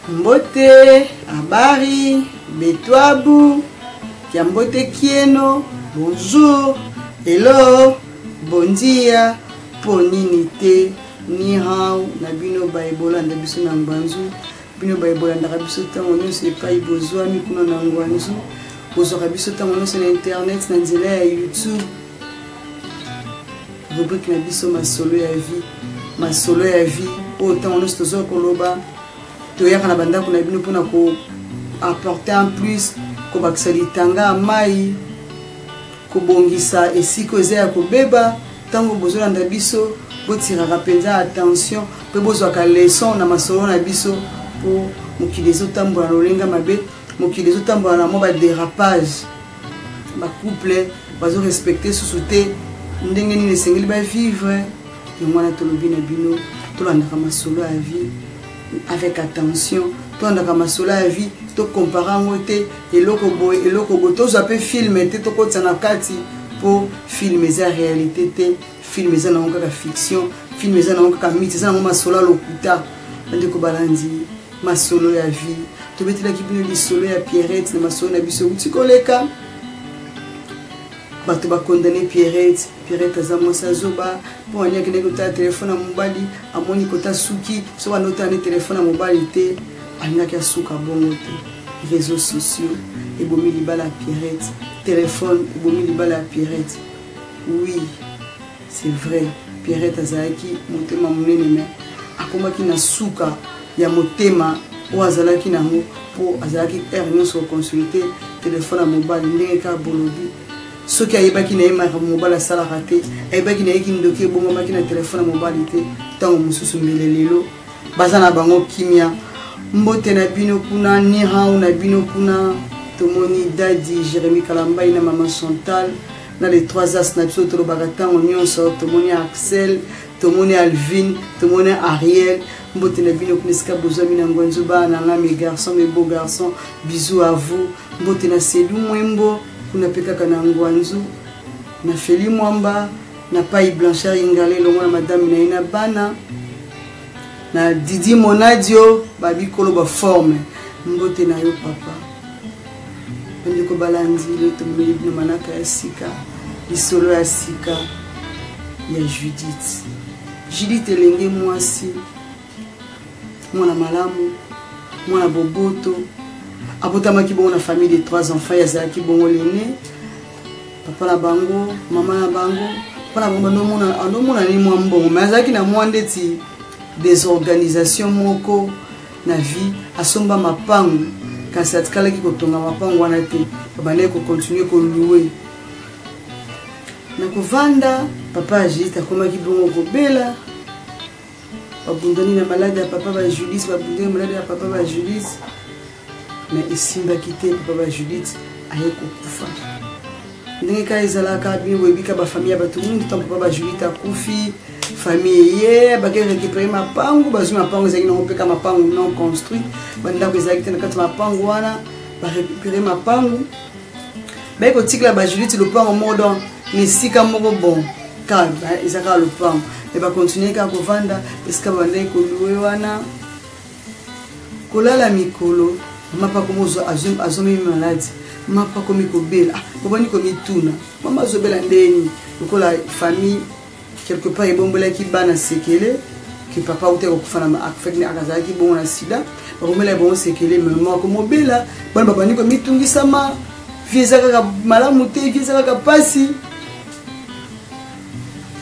Mbote, habari, betwabu, kiambote kieno, bonjour, hello, bon dia, poninite, ni hao, na bino baibola nda biso na ngwanzu, bino baibola nda biso tango nyonso epai bozwami kuna na ngwanzu, bozwaka biso tango nyonso na internet na nzela ya YouTube. Rubrique na biso masolo ya vie, masolo ya vie, autant nyonso tozo koloba. Toyaka na bandako na bino pona ko apporter en plus ko bakisa litanga mai ko bongisa esiko eza ya kobeba tango bozolanda biso botiraka penza attention pe bozwaka leçon na masolo na biso po mokili ezotambola lolenga mabe mokili ezotambola na mo ba dérapage ba couple bazo respecter susute ndenge nini esengeli ba vivre yango wana tolobi na bino tolandaka masolo ya vie avec attention, toi on a masolo la vie, to comparant ngote eloko boy to zape film te to kotsa na kati pour filmer za réalité te filmer za na ngaka fiction filmer za na ngaka mythe za na masolo lokuta ande ko balandi masolo ya vie to betela kibino li solo ya Pierrette na masolo na biso uti koleka bato ba condamner Pierrette aza mosa zoba po anya kene kota telefone mobali amoni kota suki so ba nota ne telefone mobali te anya ka suka bongo te réseaux sociaux et bomi libala Pierrette téléphone et bomi libala Pierrette. Oui, c'est vrai, Pierrette azaki motema munene me akomaki na suka ya motema o azalaki nango po azalaki nyonso consulter téléphone mobali ndenge ka bolobi. Ce qui a été fait mobile sala raté et ba kina yiki ndoki bongo makina téléphone mobile te tango mususu mbelelelo bazana bango kimia mbote na bino kuna ni hao na bino kuna tomoni Daddy Jérémy Kalamba ina maman Chantal na les trois as na biso to bagatango nyonso tomoni Axel tomoni Alvin tomoni Ariel mbote na bino kuneska bozami na ngwanzu ba na mes garçons mes beaux garçons bisous à vous mbote na Selou Mwembo kuna peka kana ngwanzu na Feli Mwamba na Pai Blanchard Ingale longo na madame na ina bana na Didi Monadio babi kolo ba forme mbote na yo papa ndiko balandi le tomeli bino manaka ya sika lisolo ya sika ya Judith elenge mwasi mwana malamu mwana boboto abotamaki bongo na famille de 3 enfants yazaki bongo lene papa na bango mama na bango papa na bango nomona ni mwa mbongo mais azaki na mwa ndeti désorganisation moko na vie asomba mapango kasi atikalaki kotonga mapango wana te babandaki kocontinue koluwe na kovanda papa Agite akomaki bongo kobela babundani na malade ya papa ba Julice babundani malade ya papa ba Julice mais isimba kite papa ba Judith aye kokufa ndenge ka ezalaka bien webika ba famille ya bato mundu tant papa ba Judith akufi famille ye ba ke récupérer mapango bazuma mapango ezaki na opeka mapango non construit banda ko ezaki na kati mapango wana ba récupérer mapango ba ko tikla ba Judith le pango modo ni sika moko bon ka ezaka le pango et ba continuer ka ko vanda eska banda ko louer wana kolala mikolo mapa komozo azomi malade mapa komi kobela kobani komi tuna mama azobela ndeni lokola famille quelque part ebombola ki bana sekele ki papa ute kokufana ma akfekne akazaki bon na sida bakomela bon sekele mama komobela bana babani komi tungisama vieza kaka malamu te vieza kaka pasi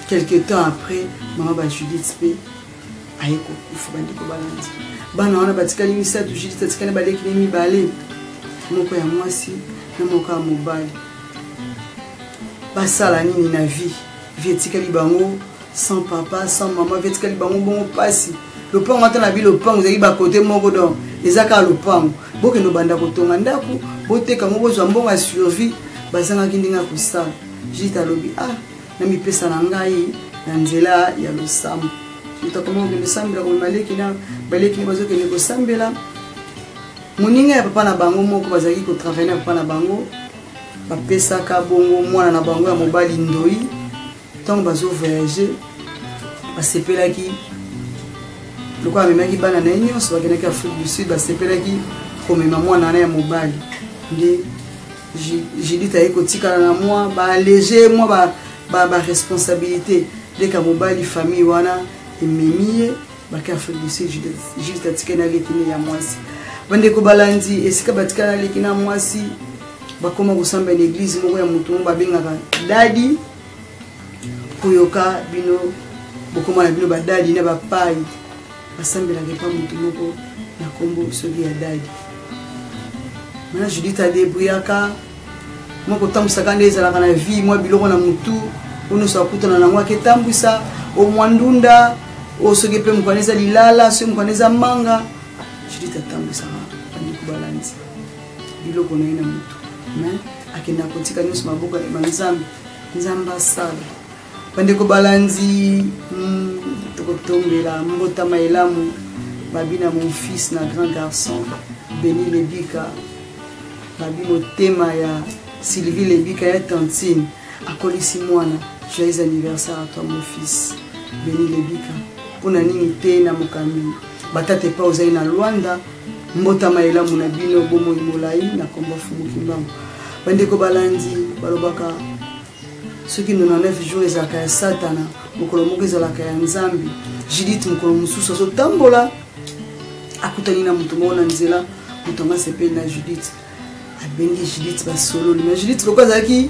quelque temps après mama ba Judith pe ayeko kufa bandi ko balandi bana wana batikali misatu Judith atikana baleki ni mibale moko ya mwasi na moko ya mobali basala nini na vie etikali bango sans papa sans maman etikali bango bongo pasi le pango ata na bi le pango ezali ba côté moko donc ezaka le pango boke no banda kotonga ndako boteka ngo bozwa mbongo ya survie bazanga kindinga kosala Judith alobi na mipesa na ngai na nzela ya losambo comment que le sambela ko maleki na baleki ni bazo ke ne ko sambela muninga ya papa na bango moko bazaki ko travailler na papa na bango ba pesa ka bongo mwana na bango ya mobali ndoi tant bazo voyager ba sepelaki loko amemaki bana na nyonso bakendaki Afrique du Sud basepelaki komema mwana na ya mobali nde Judith aye kotikala na moi baalléger moi ba responsabilité dès que mobali famille wana ememi baki Afrique du Sud Judith atikana lekine ya mwasi bandeko balandi esika batikana lekina mwasi bakoma kusamba na église moko ya mutu babengaka dadi koyoka bino bokoma na bino badadi na bapai basambelaka pa mutu moko na kombo soki ya dadi mana Judith adebuyaka moko tambusaka nde ezalaka na vie mwa biloko na mutu onoso akutana na ngwaki etambwisa omwandunda osoki mpe mokwana eza lilala soki mokwana eza manga Judith atambwisaka bandeko balandi biloko na ye na mutu mais akenda kotika nyonso maboko ya nzambe asala bandeko balandi tokotombela mbotama elamu babina mon fils na grand garçon Béni Lebika babi motema ya Sylvie Lebika ya tantine akolisi mwana joyeux anniversaire à toi mon fils Béni Lebika pona nini te na mokambi batate pa ozali na Luanda mbotama elamu na bino bomo imolai na komba fumuki mbango bandeko balandi balobaka soki 99 jours ezalaka ya satana mokolo moko ezalaka ya nzambi Judith mokolo mosusu azotambola akutani na moto moko na nzela moto anga sepeli na Judith abengi Judith basololi mais Judith loko azalaki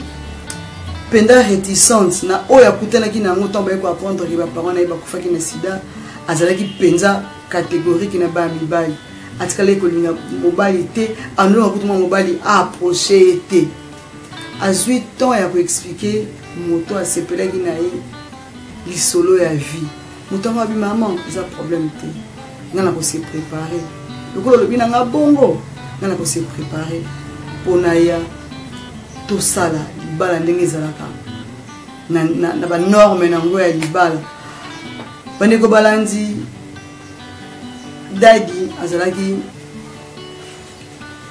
penda réticente na oyo akutanaki na yango ntango bayeko apprendre ke baparent na ye bakufaki na sida azalaki penza catégorique na baya mibali atikala kolinga mobali te andonga kutuma mobali approché ye te azwi temps ya koexplike moto asepelaki na ye lisolo ya vie moto ango abi maman eza problème te nga na kose préparer lokolo lobi na nga bongo nga na kose préparer mpona ya tosala libala ndenge ezalaka na banorme na ngo ya libala bandeko balandi dadi azalaki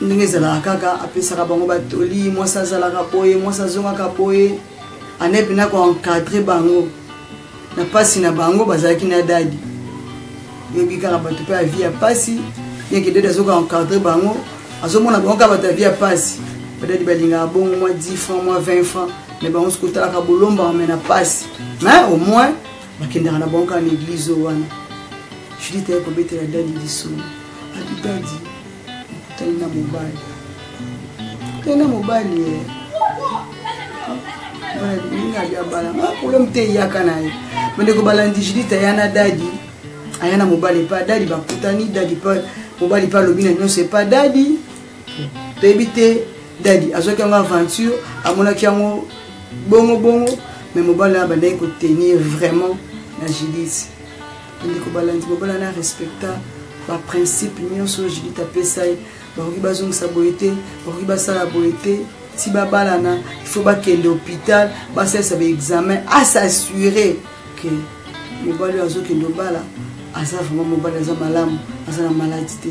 ndenge ezalaka kaka apesaka bango batoli mwasi azalaka boye mwasi azongaka boye anepe na koencadre bango na pasi na bango bazalaki na dadi yobi kaka bato mpe ya vie ya pasi yeke dadi azokoencadre bango azomona bango kaka bato ya vie ya pasi badadi balingaka bongo mwa 10 francs mwa 20 francs me bango sokotalaka bolomba me na pasi mais au moins bakendaka na bango kaka na église oyo wana Judith aye kobetela dadi lisolo abi dadi okutani na mobali ninga abi abala problème te eyaka na ye bandeko balandi Judith aya na dadi aya na mobali epa dadi bakutani dadi pa mobali pa alobi na nyonso epa dadi toyebi te dadi azwaki yango aventure amonaki yango bongo mais mobali na bandaki kotenir vraiment na Judith ndeko balandi mobala na respecta ba principe nyonso Judith apesa ye bakoki bazongisa boye te bakoki basala boye te si babalana il faut bakende hôpital basalisa baexamen asassurer ke mobali azokende obala aza vraiment mobali aza malamu aza na maladie te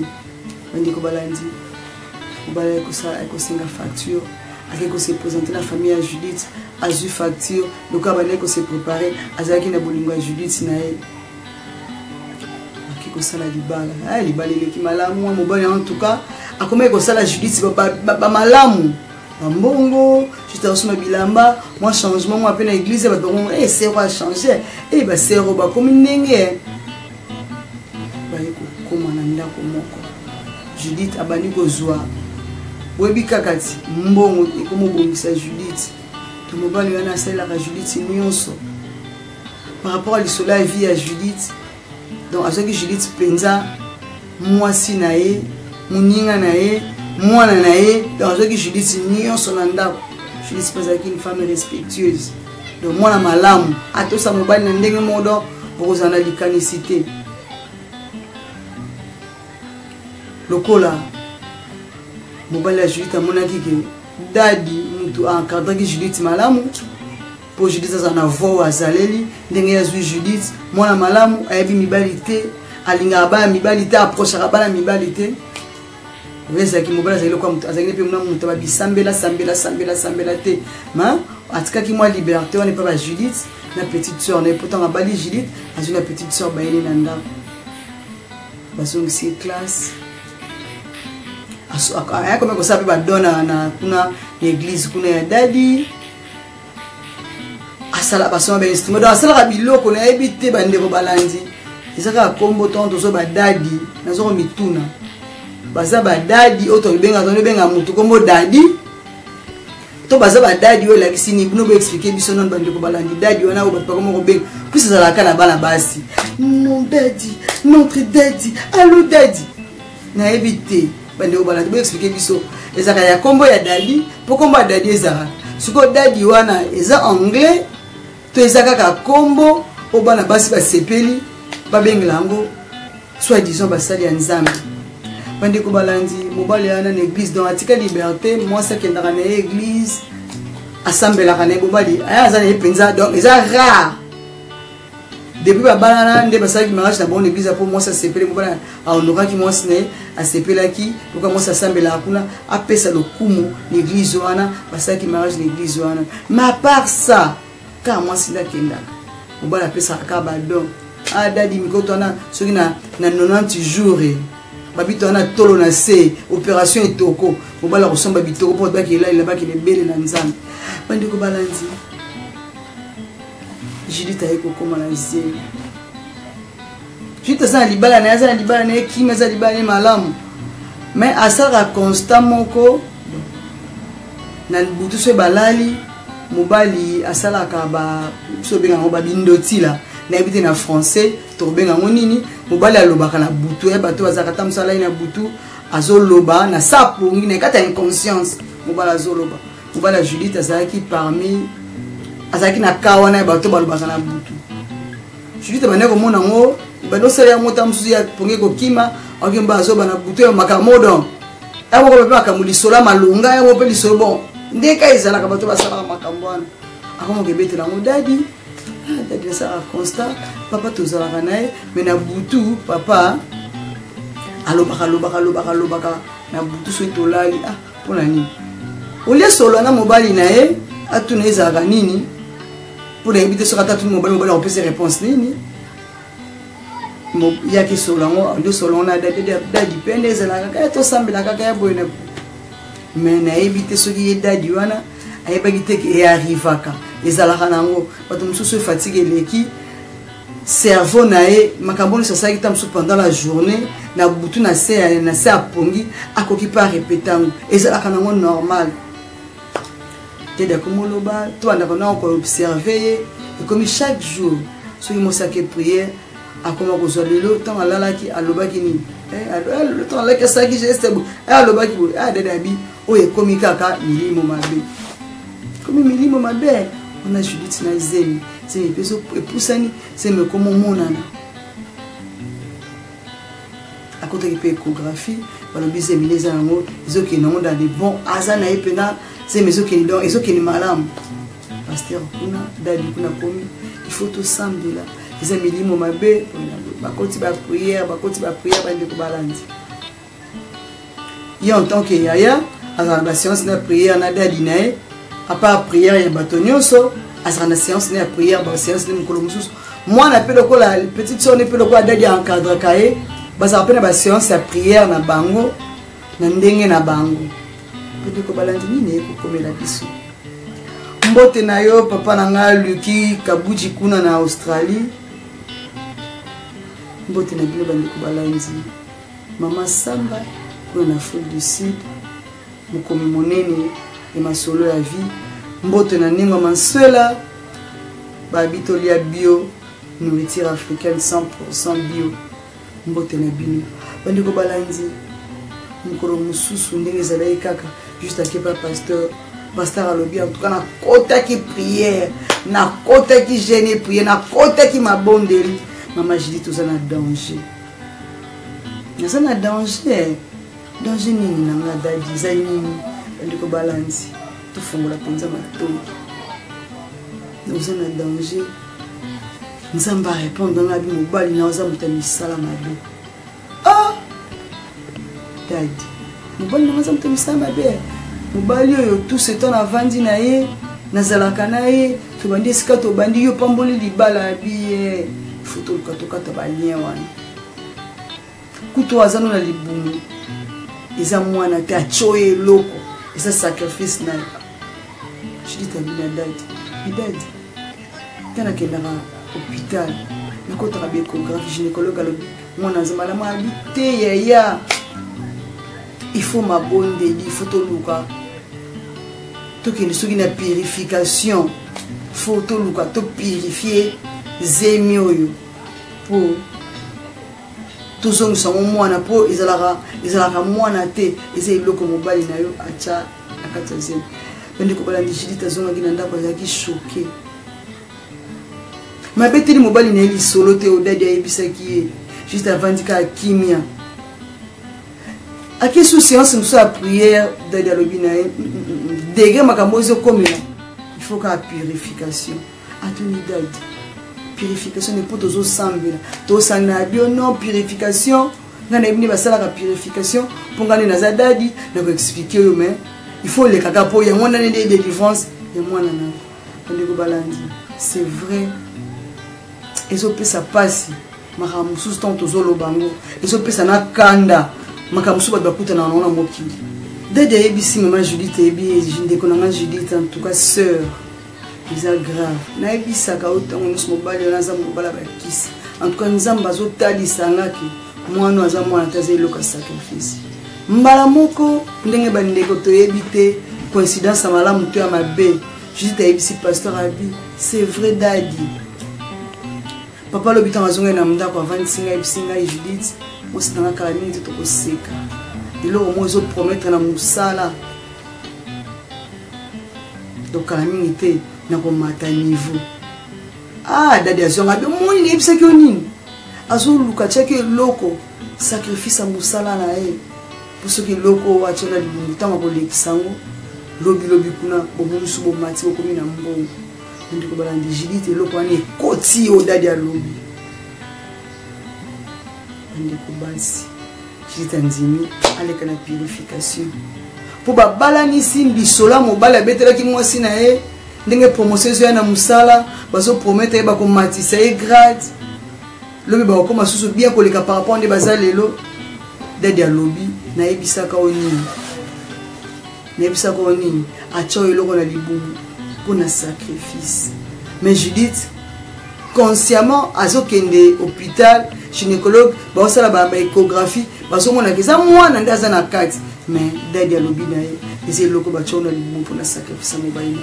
bandeko balandi mobali ekosenga facture ake kose présenter la famille ya Judith azwi facture loko abandaki kose préparer azalaki na bolingo ya Judith na ye kosala libala libala eleki malamu mobali en tout cas akomaki kosala Judith bamalamu bambongo juste asoma bilamba mwa changement mwa pe na église bato bango sero a changer basero bakomi ndenge baye kokoma na ndako moko Judith abandi kozwa boyebi kaka ti mbongo ekomobongisa Judith to mobali wana asalelaka Judith nyonso par rapport à lisolo ya vie ya Judith. Donc, à ce que Judith penza, mwasi na ye, muninga na ye, mwana na ye, donc à ce que Judith nyon son anda, Judith pas une femme respectueuse. Donc, mwana malamu, ato sa mobali na ndenge modo, pour zana likanicité. Lokola, mobali la Judith a monaki ke, dadi, mutu a encadré que Judith malamu, pour Judith azana vo azaleli ndenge yazwi Judith mwana malamu ayebi mibali te alinga ba mibali te approche bana mibali te weza ki mobala zalelo kwa mutu azaleli pe mwana mutu ba bisambela sambela te ma atikaki mwa liberté on est pas ba Judith na petite sœur na pourtant abali Judith azwi na petite sœur bayeli na ndako bazongisi classe aya comme ça pe badona na kuna église kuna ya dadi asala basoma ba instrument donc asala biloko na ebite bandeko balandi ezaka kombo tonto so badadi nazo mituna baza badadi oto benga mutu kombo dadi to baza badadi o la kisini no be expliquer biso non bandeko balandi dadi wana o ba pa komo benga plus ça la kana bana basi mon daddy notre daddy allo daddy na ebite bandeko balandi be expliquer biso ezaka ya kombo ya dadi po kombo ya dadi ezaka siko dadi wana eza anglais to ezaka ka kombo o bana basi ba sepeli ba bengela ngo soit disons basali ya nzambe bandeko balandi mobali yana na église dans atika liberté moi ça qui ndaka na église assemblée kana mobali aya za na penza donc eza rare depuis ba balana nde basali ki mariage na bonne église pour moi ça sepeli mobali aondoka ki moi sne asepela ki pour moi ça assemblée kuna apesa lokumu l'église wana basali ki mariage l'église wana mais à part ça quand moi c'est là kenda mobali apesa ka ba don ah dadi mikoto na soki na 90 jours babito na tolo na se opération etoko mobala kosomba bitoko po baki la baki le bele na nzambe bandiko balanzi Judith ayeko koma na zeli Judith sa libala na kima za libala na malamu mais asara constant moko na butu so balali mobali asala ka ba so benga ngo babindotila na ebite na français to benga ngo nini mobali alobaka na butu ya bato azakata msala na butu azoloba na sapongi na kata inconscience mobali azoloba mobali Judith azaki parmi azaki na kawana ya bato balobaka na butu Judith bane ko mona ngo bado sele ya mota msuzi ya ponge ko kima akimba azoba na butu ya makamodo abo ko beba kamuli sola malunga ya bo lisolo bon ndeka izala ka bato basala makambwana akomo kebete na ngo dadi dadi ça constat papa tozalaka naye mais na butu papa alobaka na butu so tolali ah pona nini olie solo na mobali naye atuna ezalaka nini pour éviter so kata tu mobali on peut se réponse nini ya ki solo ngo ndo solo na dadi pende ezalaka ka to sambela kaka ya boyena mais na éviter so ki dadi wana ayebaki te ke arrivaka ezalaka nango bato mosusu fatigue leki cerveau nae makamboni sasaki ta mosusu pendant la journée na butu na se apongi akoki pa répétango ezalaka nango normal te de komoloba to andaka na ko observer et comme chaque jour soki mosaki prière akoma kozwa lelo tant alalaki alobaki ni le temps alaki asaki geste alobaki dadabi oyo ekomi kaka milimo mabe komi milimo mabe on a Judith na zemi c'est une personne epusani c'est me comme monana à côté de l'échographie balobi zemineza nango ezoki nango dans les bons azana epena c'est mezo ki donc ezoki ni malamu pasteur kuna dadi kuna komi il faut tout sambela c'est milimo mabe bakoti ba prière bande ko balandi y en tant que yaya à la séance de prière na dadi nae à part prière ya batonyoso à la séance de prière ba séance de mukolomusus moi na pe loko la petite sœur ne pe loko dadi encadre kae basa apena ba séance ya prière na bango na ndenge na bango pe ko balandi nini ko komela biso mbote na yo papa na nga Luki Kabuji kuna na Australie mbote na bino bandi ko balandi mama Samba kuna na Afrique du Sud mukomi monene et ma solo ya vie mbote na ningo manswela babito lia bio nourriture africaine 100% bio mbote na bino bandi ko balandi mukoro mususu ndenge ezalaki kaka juste akepa pasteur alobi en tout cas na kota ki prière na kota ki jeûne prière na kota ki mabondeli mama Judith toza na danger naza na danger nini na nga dadi za nini ndiko balance tofungola penza matoi naza na danger nzamba répondre na bi mobali na oza muta misala mabe dadi mobali na oza muta misala mabe mobali oyo tout ce temps avandi na ye nazalaka na ye tobandi esika tobandi yo pamboli libala biye foto lukatokata balien wana kuto azano na libumu eza mwana te achoye loko eza sacrifice na Judith abina dadi kana kendaka hôpital nakotaka ba échographie gynécologue alobi mwana nzambala mabi te yaya il faut mabondeli il faut toluka tokende soki na purification faut toluka to purifier zemi oyo po tozongisa mwana po ezalaka mwana te eza eloko mobali na yo acha akati ya zemi bende kobalandi Judith azongaki na ndako azalaki choqué mabeteli mobali na ye lisolo te odadi ayebisaki ye juste avandika akimia aki sous séance mosusu ya prière dadi alobi na ye degré makambo ezokomela il faut ka purification atuni dadi purification ne po tozosambela tosangana bio non purification nga na yebini basalaka purification mpo nga nde naza dadi nakoexplike oyo mais il faut le kaka po ya mwana nde délivrance ya mwana na ndeko balandi c'est vrai ezopesa pasi makambo mosusu ntango tozoloba yango ezopesa na kanda makambo mosusu bato bakutana na mokili dadi ayebisi mama Judith eyebi ndeko nanga Judith en tout cas sœur eza grave nayebisaka oyo ntango nyonso mobali oyo aza mobala bakisi en tout cas nzambe azotalisangaki mwana aza mwana te aza eloko ya sacrifice mbala moko ndenge bandeko toyebi te coïncidence ya malamu to ya mabe Judith ayebisi pasteur abi c'est vrai dadi papa lobi ntango azongai na ndako avandisi ngai ayebisi ngai Judith osinanga kala mingi te tokoseka eloko mo ezopromettre na mosala tokala mingi te nakomata niveau dadi azonga be moni nayebisaki yo nini azoluka tiaki eloko sacrifice ya mosala na ye po soki eloko atia na libungu ntango akolekisa yango lobi kuna bomomisu bomati bokomi na mbongo ndeko balandi Judith eloko wana ekoti yo dadi alobi ndeko basi Judith andimi aleka na purification po babalanisi bisola mobali abetelaki mwasi na ye ndenge promotion ezoya na mosala bazopromettre ye bakomatisa ye grade lobi bakokoma susu bien koleka par rapport nde baza lelo dadi alobi nayebisaka o nini atia oyo eloko na libumu mpo na sacrifice mais Judith consciemment azokende hôpital gynécologue baosala baéchographie bazomonaka eza mwana nde aza na kati mais dadi alobi na ye eza eloko batia na libumu mpo na sacrifice ya mobali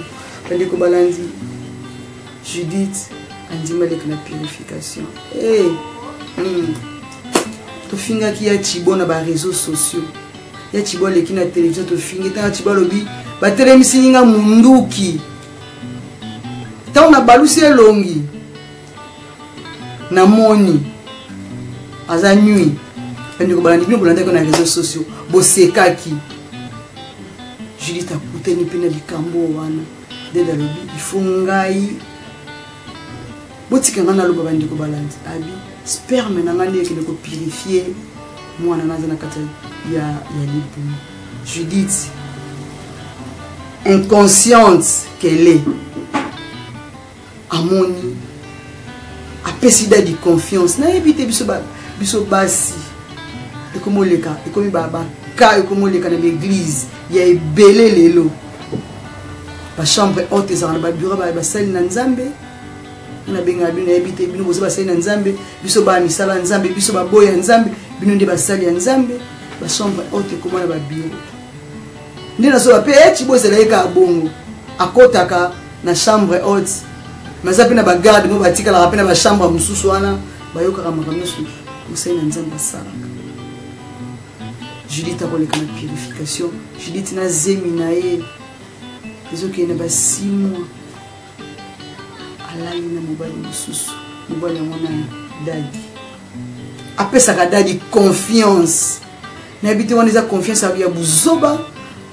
bandeko balandi Judith andima leka na purification tofingaki ya Thibaut na baréseaux sociaux ya Thibaut aleki na télévision tofingi ntango Thibaut alobi batelemisi ninga munduki ntango na balusi elongi na moni aza nuit bandeko balandi bino bolandaki na réseaux sociaux bosekaki Judith akutani mpe na likambo wana dede alobi ifo ngai botika nga naloba bandeko balandi abi sperme na nga nde ekende kopurifie mwana naza na kati ya libumu Judith inconsciente qu'elle est amoni apesi dadi confiance nayebi te biso basi ekomoleka ekomi baka ekomoleka na l'église ya ebele lelo bachambre haute ezalaka na babureau basali na nzambe nabenga bino nayebi te bino boza basali na nzambe biso bamisala ya nzambe biso baboya ya nzambe bino nde basali ya nzambe bachambre haute ekoma na babureau nde nazoba mpe Thibaut ezala ye kaka bongo akotaka na chambre haute maza mpe na bagarde mo batikalaka mpe na bachambre mosusu wana bayokaka makambo nyonso mosali na nzambe asalaka Judith akoleka na purification Judith na zemi na ye ezokende ba 6 mois alali na mobali mosusu mobali yango nani dadi apesaka dadi confiance nayebi te wana eza confiance ya buzoba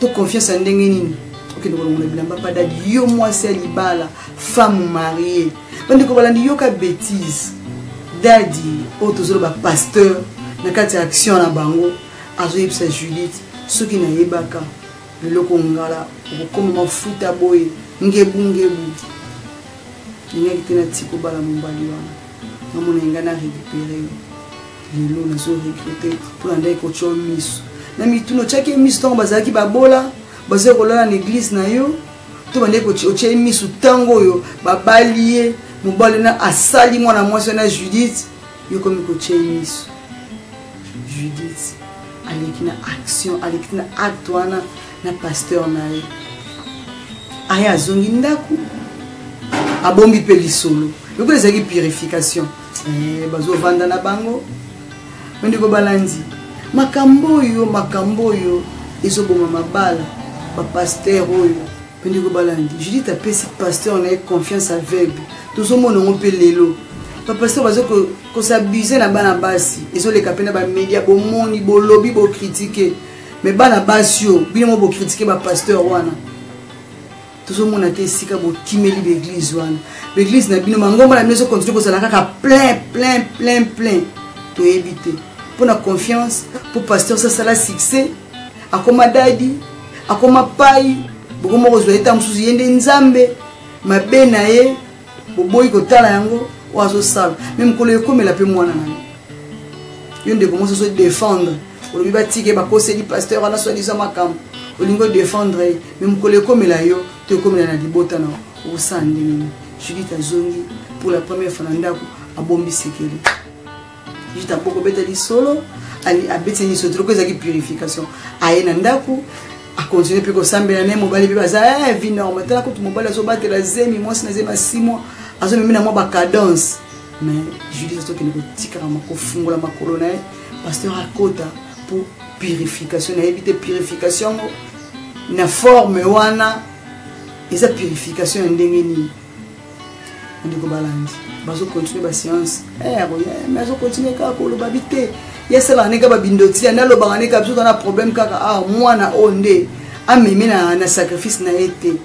to confiance ya ndenge nini okende kolongola bilamba pa dadi yo mwasi ya libala femme mariée bandeko balandi yoka bêtise dadi oyo tozoloba pasteur na kati ya action na bango azoyebisa Judith soki nayebaka biloko ngala okokoma mafuta boye ngebu ningaki te na tiko bala mobali wana namona enga na récupéré lelo nazo regretter pour anda ekocho miso na mituno chake miso tango bazaki babola bazo kolala na église na yo to bande ekoche miso tango yo babalie mobali na asali mwana mwasi na Judith yo komi koche miso Judith aleki na action aleki na acte wana na pasteur na ye aya zongi ndaku abombi pe lisolo yoko ezaki purification bazo vanda na bango mende ko balandi makambo yo ezoboma mabala ba pasteur oyo mende ko balandi Judith apesi pasteur na confiance aveugle tozomona ngo pe lelo ba pasteur bazo ko s'abuser na bana basi ezoleka pena ba media bomoni bo lobby bo critiquer mais bana basi yo bino bo critiquer ba pasteur wana tozomona te sika bo kimeli l'église wana l'église na bino mangomba na meso continue ko sala kaka plein to éviter pour la confiance pour pasteur ça la succès akoma dadi akoma pai bokomo ko zoeta mususu yende nzambe mabena ye boboyi ko tala yango wazo sala même ko le komela pe mwana na yo nde commence se défendre o bi batike ba koseli pasteur ana so disant makam o lingo défendre même ko le komela yo te komela na libota na o sandi Judith azongi pour la première fois ndako abombi sekeli Judith apoko beta li solo ali abeti ni so trop ezaki purification aye na ndako a continuer pe ko sambela ne mobali pe baza vie normal tala ko mobali azo batela zemi moi na zema 6 mois azo memina mo ba cadence mais Judith to kene ko tikara mako fungola makolo na pasteur akota pour purification na éviter purification na forme wana eza purification ndenge ni ndiko balandi bazo continuer ba séance mais azo continuer ka ko lo babité yesela neka babindoti na lo banganeka biso na problème kaka mwana onde amemi na sacrifice na été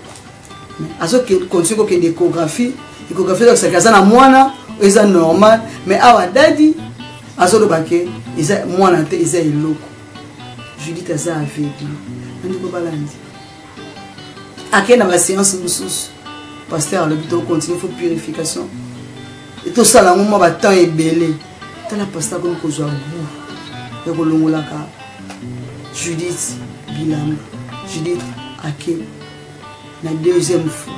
azo continuer ko kende échographie de sacrifice na mwana eza normal mais awa dadi azo lo baké eza mwana te eza eloko Judith aza aveugle ndiko balandi akena ba séance mususu pasteur le but continue faut purification et tout ça là moment ba temps ebelé tala pasteur comme ko zo bu ya ko longolaka Judith Bilam Judith ake la deuxième fois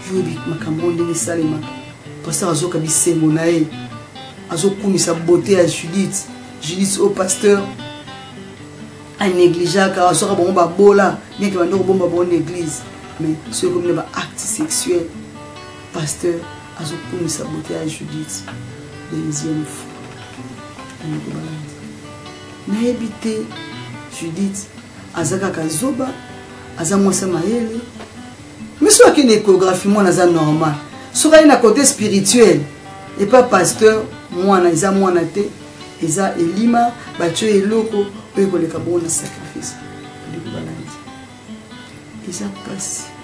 Judith makambo ndenge salema pasteur azoka bisengo na ye azokumisa beauté à Judith au pasteur a négligé car sera bon ba bola bien que bando bomba bon église mais ce comme les actes sexuels pasteur azo pour sa beauté à Judith deuxième fois na habité Judith azaka kazoba azamwa samaele mais soit que l'échographie moi naza normal sera une côté spirituel et pas pasteur moi na za moi na te eza elima batyo eloko oyo koleka bon na sacrifice de balandi eza passe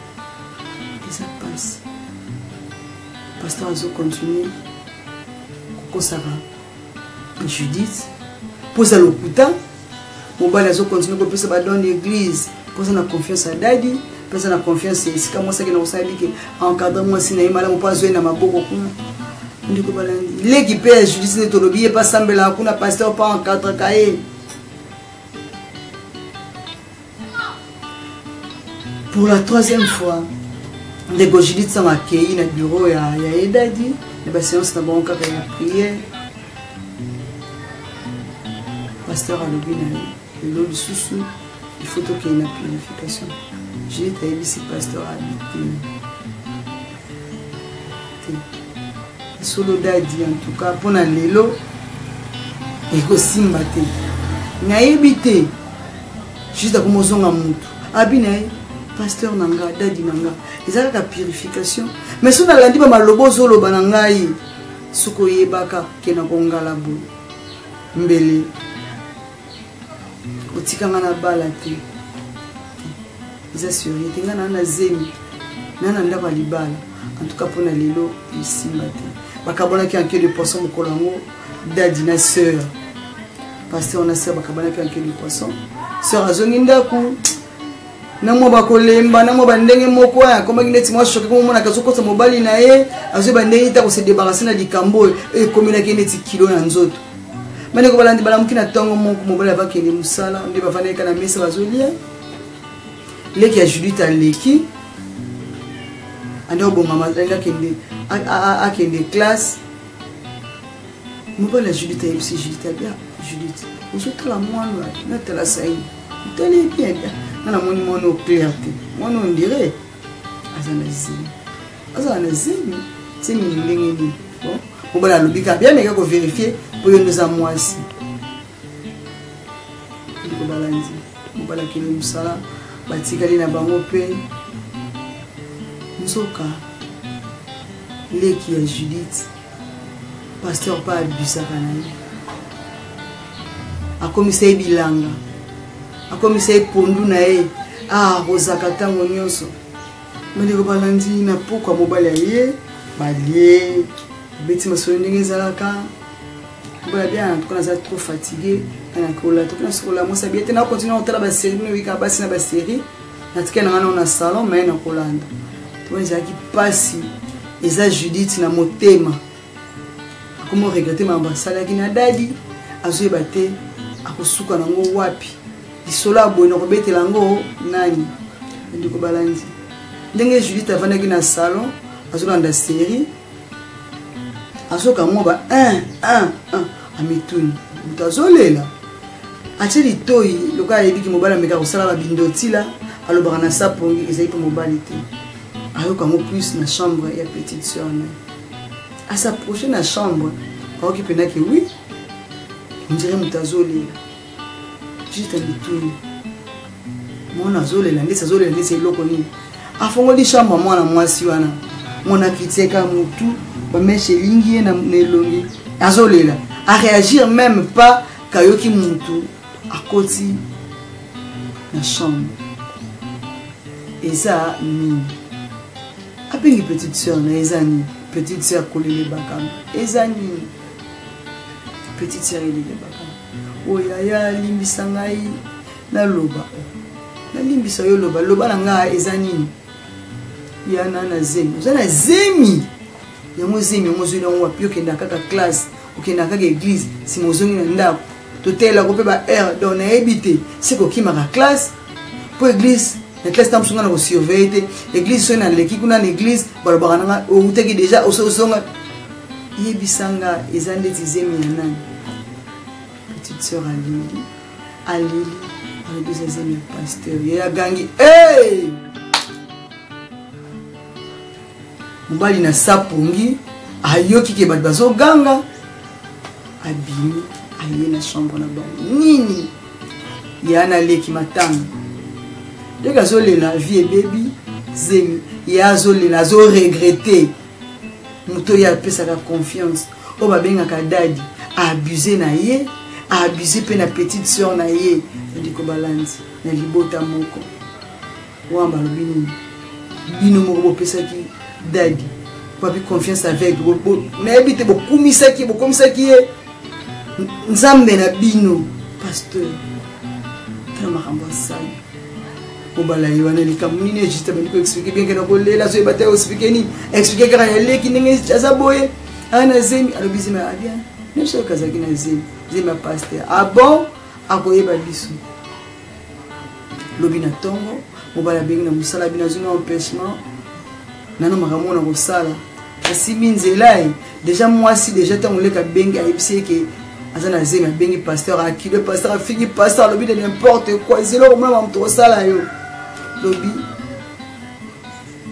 pasteur azo continuer kokosaka Judith posa lokuta mobali azo continuer kopesa ba don l'église posa na confiance à dadi posa na confiance esika mwasa ke na osabi ke encadre mwasi na imala mopa zo na maboko kuna ndiko balandi leki pe Judith ne tolobiye pas sambela kuna pasteur pas encadre kae pour la troisième fois de Judith ça m'a accueilli dans le bureau ya Edadi la séance na bon kaka ya prière pasteur a levé na le sous il faut qu'il y ait une purification Judith a vu si pasteur a habité solo dadi en tout cas pour na lelo et ko simba te na habité juste comme ozonga mutu abinaye pasteur nanga dadi nanga ezaka ka purification mais so na landi ba malobo zolo banangai suko yebaka kena kongala bo mbele otikanga na bala te eza suri tengana na zemi nana ndaba libala en tout cas pour na lelo isimba te bakabona ki anke de poisson mokolango dadi na sœur pasteur na sœur bakabona ki anke de poisson sœur azongi ndaku na mo ba kolemba na mo ba ndenge moko ya koma kineti mwa choqué ko mona kazo sa mobali na ye azo ba ndenge ta ko se débarrasser na likambo e komina kineti kilo na nzoto mane ko balandi bala mukina tongo moko mobali avakende musala ndi bafana kana mesa bazolia leki ya Judith aleki ande obonga mazanga kende akende classe mobali ya Judith ayebisi Judith bien Judith ozotala mwana na tala sai tali bien na moni mono clarté mono on dirait azana zimi zimi ndenge ni bon mobali alobika bien mais ko vérifier pour nous a moisi ndiko balanzi mobali kile musala batikali na bango pe nzoka leki ya Judith pasteur pa abusaka na ye akomisa ye bilanga akomisa ye pondu na ye kozaka ntango nyonso ndeko balanzi na pokwa mobali ya ye balie beti masolo ndenge ezalaka mobali bien tukona aza trop fatigué anakola tukona sokola mosa bien te na continue otala basérie bino wika basi na basérie natikana ngana na salon mais na kolanda tukona ezalaki pasi eza Judith na motema akomo regretter ma ambasalaki na dadi azoyeba te akosuka nango wapi lisolo aboye na kobetela ngo nani ndiko balanzi ndenge Judith avandaki na salon azolanda série azoka mo ba 1 amituni mutu azolela atie litoi loka ayebiki mobali ameka kosala babindotila alobaka na sapongi ezali mpe mobali te ayoka ngo plus na chambre ya petite sœur na asapproche na chambre aoki penaki oui on dirait mutu azolela juste mituni mwana azolela ndesi azolela ndesi eloko nini afongoli chambre mwana mwasi wana mwana kiteka mutu bameshe lingi ye na elongi azolela a réagir même pas kayoki mutu akoti na chambre eza nini apengi petite sœur na eza nini petite sœur kolele bakamba eza nini petite sœur elele bakamba oyaya limbisa ngai naloba nalimbisa yo loba loba na ngai eza nini yana na zemi oza na zemi yango zemi yango ozwi nango wapi okenda kaka classe okenda kaka église si mozongi na ndako totelako mpe ba aire donc nayebi te si kokimaka classe mpo église na classe ntango songa na kosurveille te église soki naleki kuna na église balobaka nanga outaki déjà osonga yebisanga eza ndeti zemi ya nani petite sœur alili alobisa zemi ya pasteur ye agangi mobali na sapongi ayoki ke bato bazoganga abimi aye na chambre na bango nini ya na leki matanga dès azolela vie ebebi zemi ya azolela azoregrete moto ya apesaka confiance oyo babengaka dadi aabuse na ye aabuse mpe na petite sœur na ye ndiko balanzi na libota moko wamba alobi nini bino moko bopesaki dadi papi confiance avec nayebi te bokomisaki ye nzambe na bino pasteur tala makambo asali obala ye wana likambo nini juste bandiko explique bien kena kolela zoyeba te oexplike nini explike kaka yaleki ndenge aza boye ana zemi alobi zemi abien nebiso okazaki na zemi ya pasteur bon akoyeba biso lobi na ntongo mobala bengi na mosala bino azwi na empêchement nano makambo na kosala asimbi nzela ye déjà mwasi déjà ntango leka bengi ayebisi eke aza na zemi abengi pasteur akile pasteur afiki pasteur alobi de n'importe quoi ezelo omona moto kosala yo lobi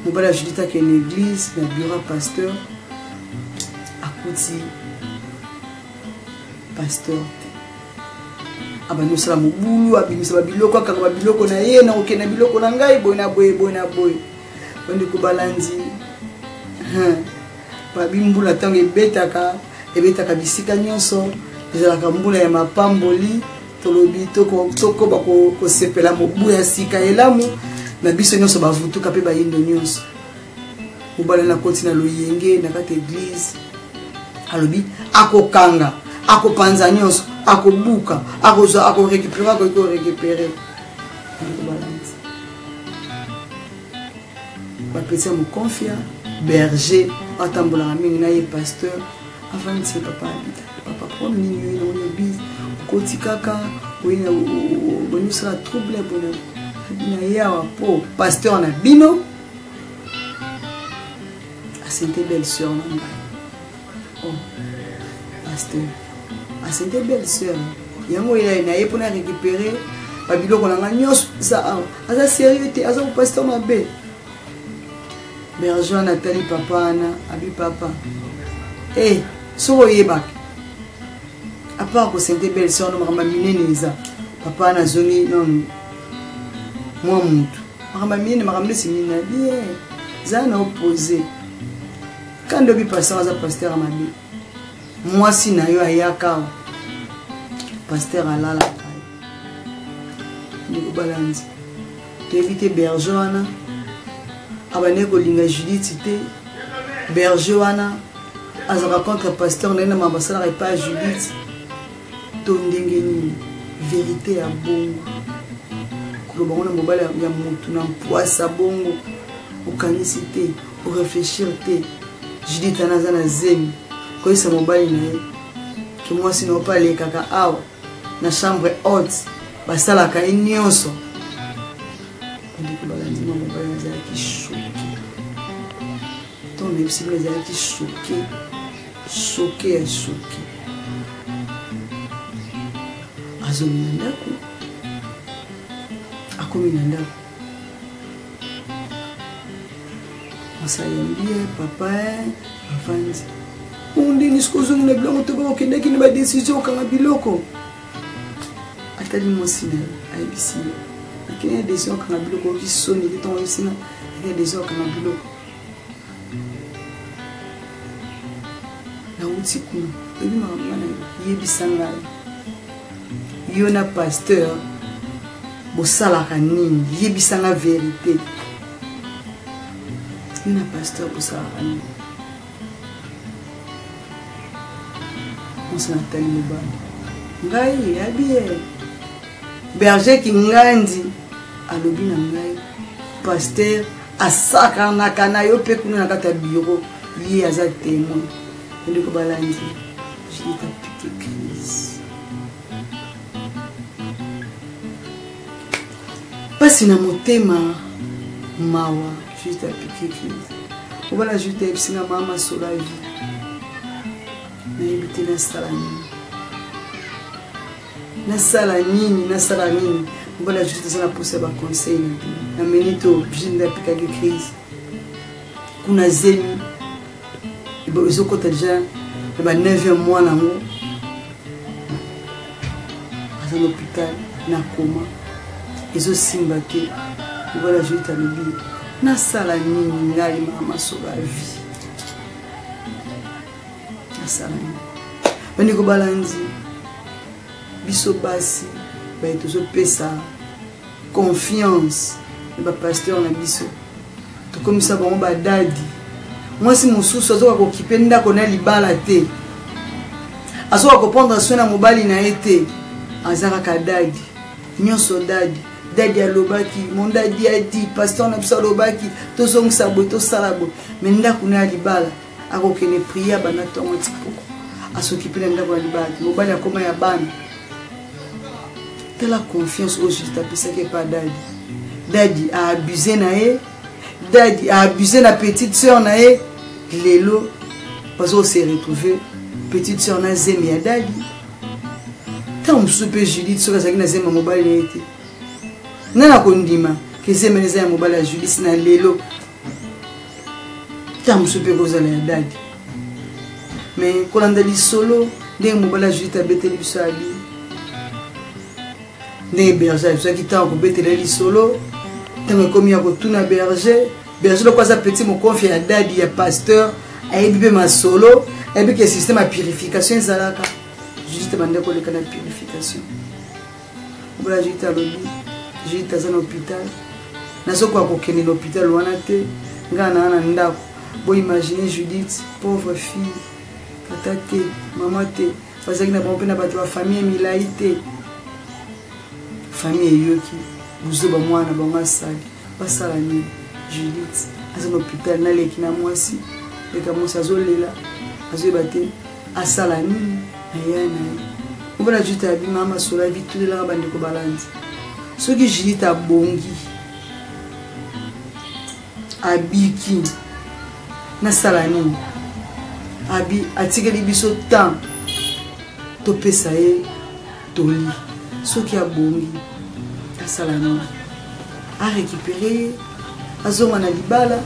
mobali ya Judith akende église na bureau pasteur akuti pasteur te abandi osala mobulu abimisa babiloko akanga babiloko na ye na kokende na biloko na ngai boye na boye bandeko balanzi babi mbula ntango ebetaka bisika nyonso ezalaka mbula ya mapamboli tolobi tokoba kosepela mobu ya sika elamu na biso nyonso bavutuka mpe bayindo nyonso mobali na koti na loyenge na kati église alobi akokanga akopanza nyonso akobuka akorécupérer bapetia mokonfia berger atambolaka mingi na ye pasteur avant tie papa habita papa problème nini oyo na oyebi okoti kaka oyina bonisala trouble bona na yawa po pasteur na bino asente belle sœur na ngai oh pasteur asente belle sœur yango ila na ye pona récupérer babiloko na nga nyonso za aza sérieux te aza pasteur mabe berger natali papa na abi papa soko yebaka à part kosente belle sœur no makamba minene eza papa na zongi non moi mutu makamba minene makamba simina bien za na opposé quand dobi pasteur aza pasteur mabe moi si na yo ayaka pasteur alala kai ndiko balanzi to éviter berger wana abane kolinga Judith te berger wana azaka contre pasteur na mambasala et pas Judith to ndenge nini vérité ya bongo koloba ngona mobala ya mutu na mpoasa bongo okanisi te o réfléchir te Judith anaza na zemi koyisa mobali na ye ke mwasi na opale kaka awa na chambre haute basalaka ye nyonso ndeko balandi na mobali azalaki choqué ton epsime azalaki choqué azomi na ndako akomi na ndako asayambie papa avandi undini sikozongi na biloko toka okendaki na badesizio okanga biloko atali mwasi na ayebisi yo akende ya desizio okanga biloko okisoni te ntongo oyebisina akende desizio okanga biloko nauti kuna ebi makambo wana yebisa ngai yo na pasteur bosalaka nini yebisa nga vérité yo na pasteur bosalaka nini onse natali mobali ngai yabie berger kingandi alobi na ngai pasteur asakanaka na yo mpe kuna na kati ya bureau ye aza témoin ndeko balandi jidita pike crise pasi na motema mawa jidita pike crise obala jidita ebisinga mama solo ya vie nayebi te nasala nini obala jidita aza na posa ya baconseil na bino nameni to jidita apikaki crise kuna zemi ezokota deja na 9e mois nango aza na hôpital na koma ezosimba te obala Judith alobi nasala nini ngai mama solo ya vie nasala nini bandeko balandi biso basi baye tozopesa confiance na bapasteur na biso tokomisa bango badadi mwasi mosusu azoka kokipe ndako na libala te azoka kopondre soin na mobali na ye te aza kaka dadi nyonso dadi alobaki mondadi adi pasteur na biso alobaki tozongisa boye tosala boye me ndako na ya libala akokende priya banda ntongo ti poko asokipe na ndako na libala te mobali akoma ya bana tala confiance oyo Judith apesaki epa dadi aabuse na ye dadi aabuse na petite sœur na ye lelo bazo se retrouver petite sœur na zemi ya dadi ntango mosusu mpe Judith soki azalaki na zemi ya mobali na ye te nana kondima ke zemi eza ya mobali ya Judith na lelo ntango mosusu mpe kozala ya dadi me kolanda lisolo ndenge mobali ya Judith abeteli biso ya bi ndenge berger azwaki ntango kobetela lisolo ntango ekomi ya kotuna berger loko aza petit mokonfi ya dadi ya pasteur ayebi mpe masolo ayebi ke système ya purification ezalaka Judith bande koleka na purification obala Judith alobi Judith aza na hôpital nazokoka kokende na hôpital wana te ngai naa na ndako boimagine Judith pauvre fille tata te mama te bazalaki na bango mpe na bato ya famille milai te famille eyoki buzoba mwana bango asali basala nini Judith aza na hôpital naleki na mwasi leka mwasi azolela azoyeba te asala nini aya na ye obana Judith abima masolo ya vitulelaka bandeko balandi soki Judith abongi abiki nasala nini abi atikeli biso temps topesa ye toli soki abongi asala nini arécupéré azonga na libala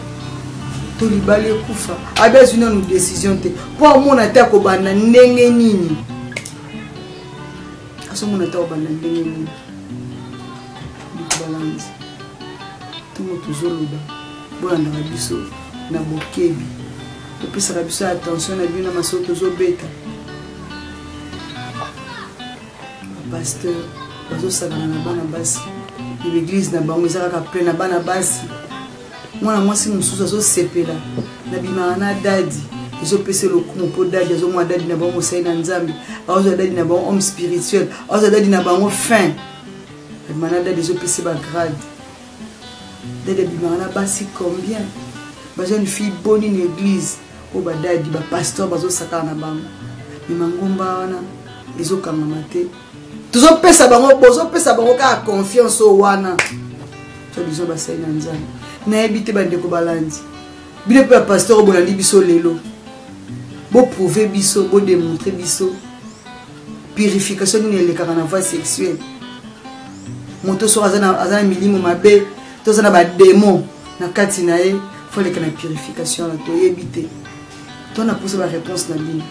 to libala ekufa abi azwi nanu décision te mpo amona te akobanda ndenge nini azomona te akobanda ndenge nini likubalanzi ntongo tozoloba bolandaka biso na bokebi topesaka biso attention na bino na masolo tozobeta bapasteur bazosakana na bana basi l'église na bango eza kaka plein na bana basi mwana mwasi mosusu azosepela na bimaka na dadi ezopesa lokumu mpo dadi azomona dadi na bango mosali na nzambe azozwa dadi na bango homme spirituel azozwa dadi na bango fin abimaka na dadi ezopesa bagrade dadi abimaka na basi combien bazwa une fille boni na église oyo badadi bapasteur bazosakana na bango mema ngomba wana ezokangama te tozopesa bango bozopesa bango kaka confiance o wana to biso basali na nzambe nayebi te bandeko balandi bino mpe bapasteur oyo bolandi biso lelo boprouve biso bodemontre biso purification nini elekaka na voie sexuelle moto soki aza na milimo mabe to aza na bademo na kati na ye fo eleka na purification na toyebi te to na posa baréponse na bino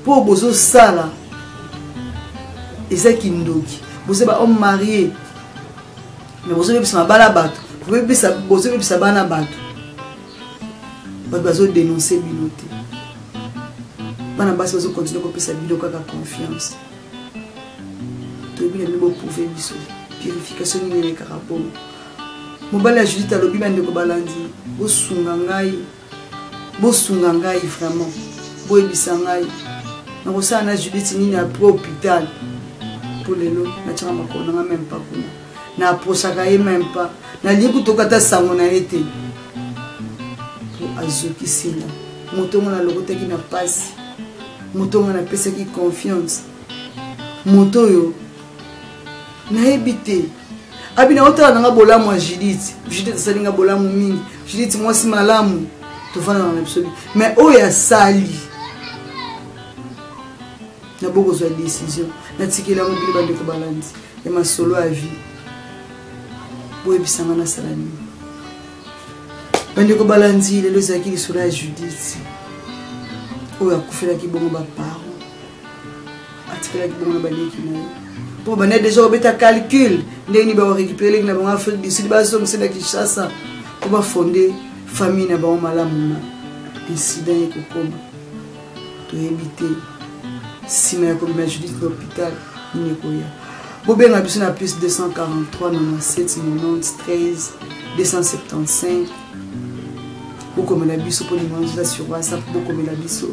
mpo bozosala eza kindoki boza ba homme marié mais bozobebisa mabala bato bozobebisa bana bato bato bazodénonce bino te bana basi bazokontinue kopesa bino kaka confiance toyebi na bino boprouve biso purification nini elekaka bongo mobali ya Judith alobi bandeko balandi bosunga ngai vraiment boyebisa ngai nakosala na Judith nini apres hôpital pour lelo natiaka makolo nanga même pas kuna na aposaka ye même pas nalingi kutoka ta sango na ye te po azokisinga moto ngo nalokotaki na pasi moto ngo napesaki confiance moto oyo nayebi te abina otala nanga bolamu ya Judith asalinga bolamu mingi Judith mwasi malamu tovanda na biso mais oyo asali na boko zwa décision natikela ngo bino bandeko balandi ya masolo ya vie boyebisanga na sala nini bandeko balandi lelo ezalaki lisolo ya Judith oyo akufelaki bongo baparo atikelaki bongo na baleki na ye mpo bana deja obeta calcul ndenge nini bakorécupéreleki na bango Afrique du Sud bazongisa na Kinshasa mpo bafonde famille na bango malamu na incident ekokoma toyebi te nsima ya kobima ya Judith na hôpital nini ekoya bobenga biso na plus 243 97 90 13 275 bokomela biso mpo nimero nzoza sur WhatsApp bokomela biso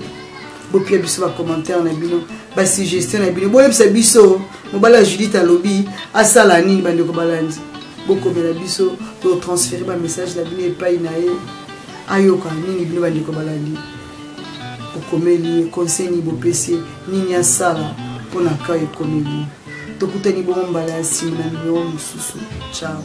bopia biso bacommentaire na bino basuggestion na bino boyebisa biso mobali ya Judith alobi asala nini bandeko balandi bokomela biso totransfere bamessage na bino epai na ye ayoka nini bino bandeko balandi bokomeli conseil ni bopesi nini asala mpona ka ekomeli tokutani bongo mbala ya nsima na nimero mosusu ciao.